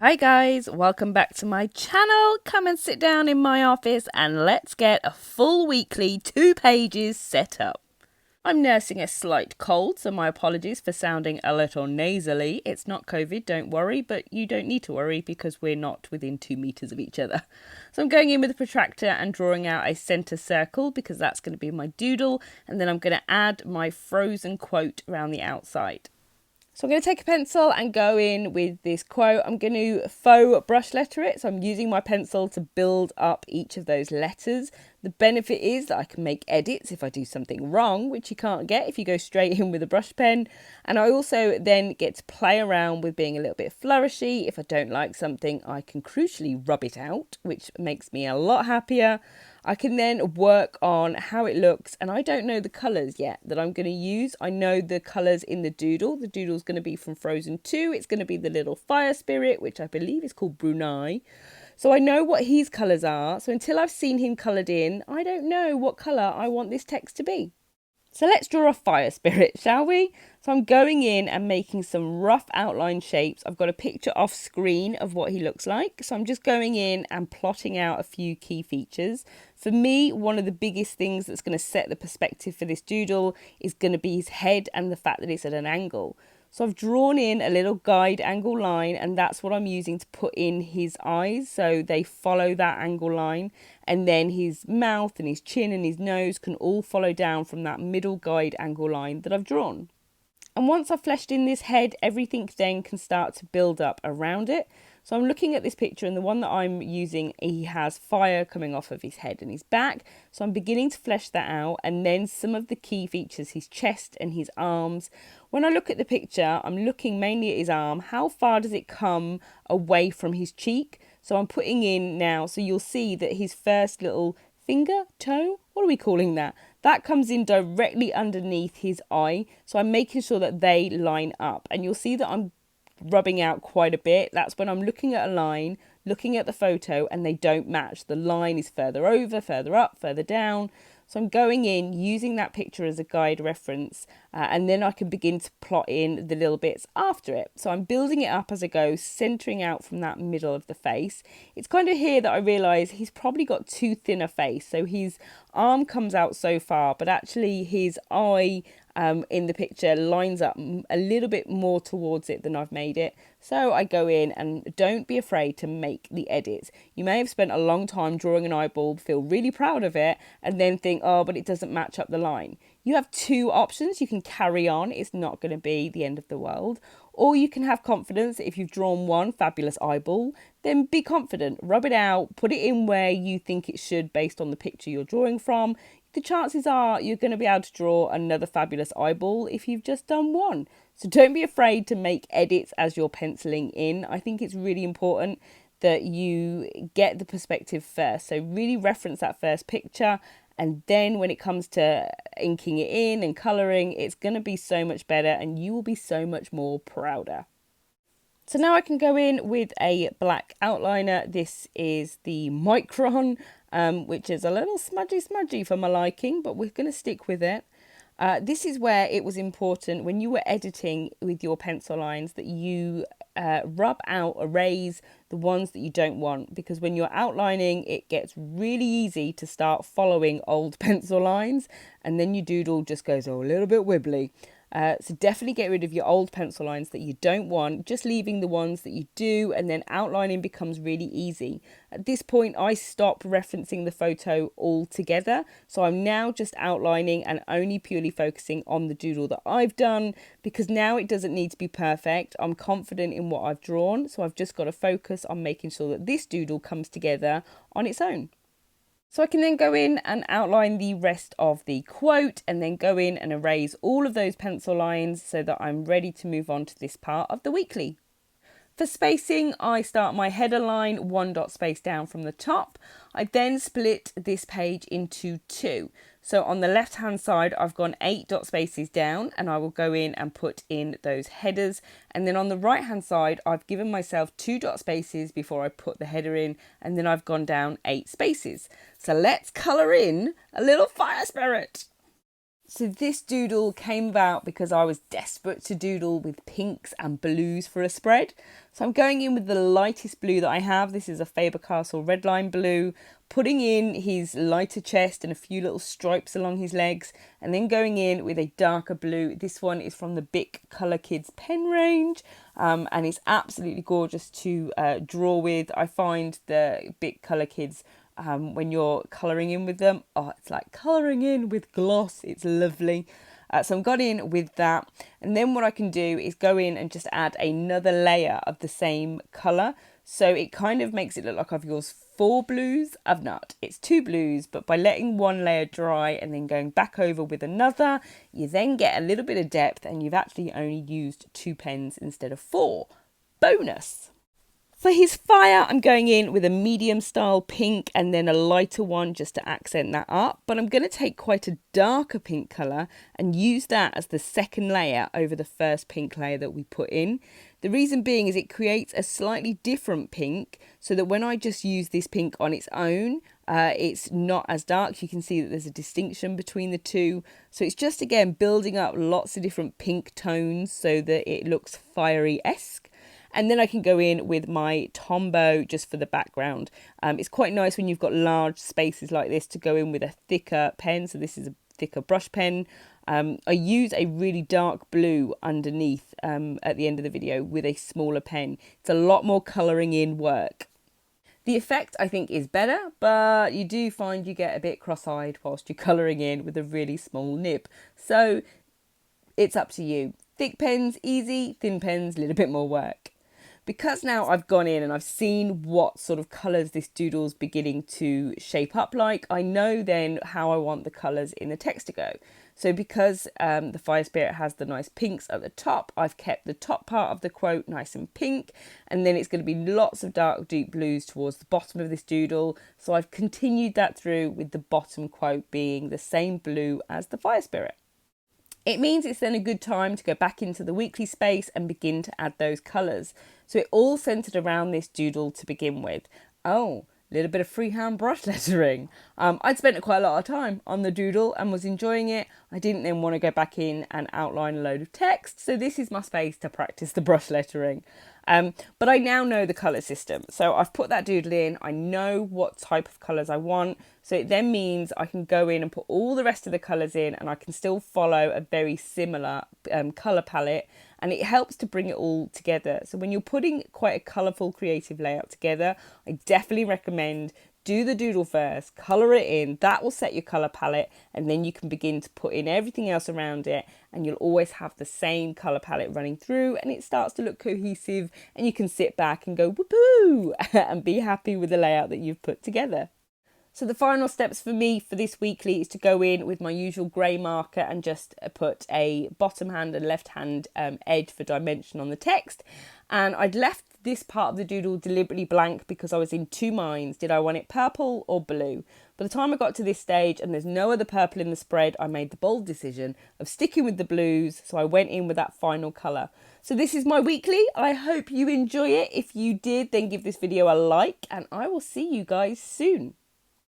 Hi guys, welcome back to my channel. Come and sit down in my office and let's get a full weekly 2 pages set up. I'm nursing a slight cold, so my apologies for sounding a little nasally. It's not COVID, don't worry, but you don't need to worry because we're not within 2 meters of each other. So I'm going in with a protractor and drawing out a centre circle because that's going to be my doodle, and then I'm going to add my frozen quote around the outside. So I'm going to take a pencil and go in with this quote. I'm going to faux brush letter it. So I'm using my pencil to build up each of those letters. The benefit is that I can make edits if I do something wrong, which you can't get if you go straight in with a brush pen. And I also then get to play around with being a little bit flourishy. If I don't like something, I can crucially rub it out, which makes me a lot happier. I can then work on how it looks, and I don't know the colours yet that I'm going to use. I know the colours in the doodle. The doodle's going to be from Frozen 2. It's going to be the little fire spirit, which I believe is called Bruni. So I know what his colours are. So until I've seen him coloured in, I don't know what colour I want this text to be. So let's draw a fire spirit, shall we? So I'm going in and making some rough outline shapes. I've got a picture off screen of what he looks like. So I'm just going in and plotting out a few key features. For me, one of the biggest things that's going to set the perspective for this doodle is going to be his head and the fact that it's at an angle. So I've drawn in a little guide angle line, and that's what I'm using to put in his eyes, so they follow that angle line, and then his mouth and his chin and his nose can all follow down from that middle guide angle line that I've drawn. And once I've fleshed in this head, everything then can start to build up around it. So I'm looking at this picture, and the one that I'm using, he has fire coming off of his head and his back. So I'm beginning to flesh that out, and then some of the key features, his chest and his arms. When I look at the picture, I'm looking mainly at his arm. How far does it come away from his cheek? So I'm putting in now, so you'll see that his first little finger, toe, what are we calling that? That comes in directly underneath his eye. So I'm making sure that they line up, and you'll see that I'm rubbing out quite a bit. That's when I'm looking at a line, looking at the photo, and they don't match. The line is further over, further up, further down. So I'm going in, using that picture as a guide reference, and then I can begin to plot in the little bits after it. So I'm building it up as I go, centering out from that middle of the face. It's kind of here that I realise he's probably got too thin a face. So his arm comes out so far, but actually his eye in the picture lines up a little bit more towards it than I've made it. So I go in, and don't be afraid to make the edits. You may have spent a long time drawing an eyeball, feel really proud of it, and then think, oh, but it doesn't match up the line. You have two options. You can carry on. It's not going to be the end of the world. Or you can have confidence that if you've drawn one fabulous eyeball, then be confident. Rub it out. Put it in where you think it should based on the picture you're drawing from. The chances are you're going to be able to draw another fabulous eyeball if you've just done one. So don't be afraid to make edits as you're penciling in. I think it's really important that you get the perspective first. So really reference that first picture, and then when it comes to inking it in and colouring, it's going to be so much better and you will be so much more prouder. So now I can go in with a black outliner. This is the Micron, which is a little smudgy for my liking, but we're going to stick with it. This is where it was important when you were editing with your pencil lines that you rub out, erase the ones that you don't want, because when you're outlining, it gets really easy to start following old pencil lines, and then your doodle just goes a little bit wibbly. So definitely get rid of your old pencil lines that you don't want, just leaving the ones that you do, and then outlining becomes really easy. At this point, I stop referencing the photo altogether. So I'm now just outlining and only purely focusing on the doodle that I've done, because now it doesn't need to be perfect. I'm confident in what I've drawn. So I've just got to focus on making sure that this doodle comes together on its own. So I can then go in and outline the rest of the quote, and then go in and erase all of those pencil lines so that I'm ready to move on to this part of the weekly. For spacing, I start my header line 1 dot space down from the top. I then split this page into 2. So on the left hand side, I've gone 8 dot spaces down, and I will go in and put in those headers. And then on the right hand side, I've given myself 2 dot spaces before I put the header in, and then I've gone down 8 spaces. So let's colour in a little fire spirit. So this doodle came about because I was desperate to doodle with pinks and blues for a spread. So I'm going in with the lightest blue that I have. This is a Faber Castell Redline blue, putting in his lighter chest and a few little stripes along his legs, and then going in with a darker blue. This one is from the Bic Colour Kids pen range, and it's absolutely gorgeous to draw with. I find the Bic Colour Kids when you're colouring in with them, oh, it's like colouring in with gloss. It's lovely. So I've got in with that, and then what I can do is go in and just add another layer of the same colour, so it kind of makes it look like I've used 4 blues. I've not, it's 2 blues, but by letting one layer dry and then going back over with another, you then get a little bit of depth, and you've actually only used 2 pens instead of 4. Bonus! For his fire, I'm going in with a medium style pink and then a lighter one just to accent that up. But I'm going to take quite a darker pink colour and use that as the second layer over the first pink layer that we put in. The reason being is it creates a slightly different pink, so that when I just use this pink on its own, it's not as dark. You can see that there's a distinction between the two. So it's just, again, building up lots of different pink tones so that it looks fiery-esque. And then I can go in with my Tombow just for the background. It's quite nice when you've got large spaces like this to go in with a thicker pen. So this is a thicker brush pen. I use a really dark blue underneath at the end of the video with a smaller pen. It's a lot more colouring in work. The effect, I think, is better, but you do find you get a bit cross-eyed whilst you're colouring in with a really small nib. So it's up to you. Thick pens, easy. Thin pens, a little bit more work. Because now I've gone in and I've seen what sort of colours this doodle's beginning to shape up like, I know then how I want the colours in the text to go. So because the Fire Spirit has the nice pinks at the top, I've kept the top part of the quote nice and pink, and then it's going to be lots of dark deep blues towards the bottom of this doodle. So I've continued that through with the bottom quote being the same blue as the Fire Spirit. It means it's then a good time to go back into the weekly space and begin to add those colours. So it all centred around this doodle to begin with. Oh, a little bit of freehand brush lettering. I'd spent quite a lot of time on the doodle and was enjoying it. I didn't then want to go back in and outline a load of text, so this is my space to practice the brush lettering. But I now know the colour system, so I've put that doodle in. I know what type of colours I want, so it then means I can go in and put all the rest of the colours in, and I can still follow a very similar colour palette, and it helps to bring it all together. So when you're putting quite a colourful creative layout together, I definitely recommend do the doodle first, colour it in, that will set your colour palette, and then you can begin to put in everything else around it, and you'll always have the same colour palette running through, and it starts to look cohesive, and you can sit back and go whoopoo and be happy with the layout that you've put together. So the final steps for me for this weekly is to go in with my usual grey marker and just put a bottom hand and left hand edge for dimension on the text. And I'd left this part of the doodle deliberately blank because I was in 2 minds. Did I want it purple or blue? By the time I got to this stage and there's no other purple in the spread, I made the bold decision of sticking with the blues. So I went in with that final colour. So this is my weekly. I hope you enjoy it. If you did, then give this video a like, and I will see you guys soon.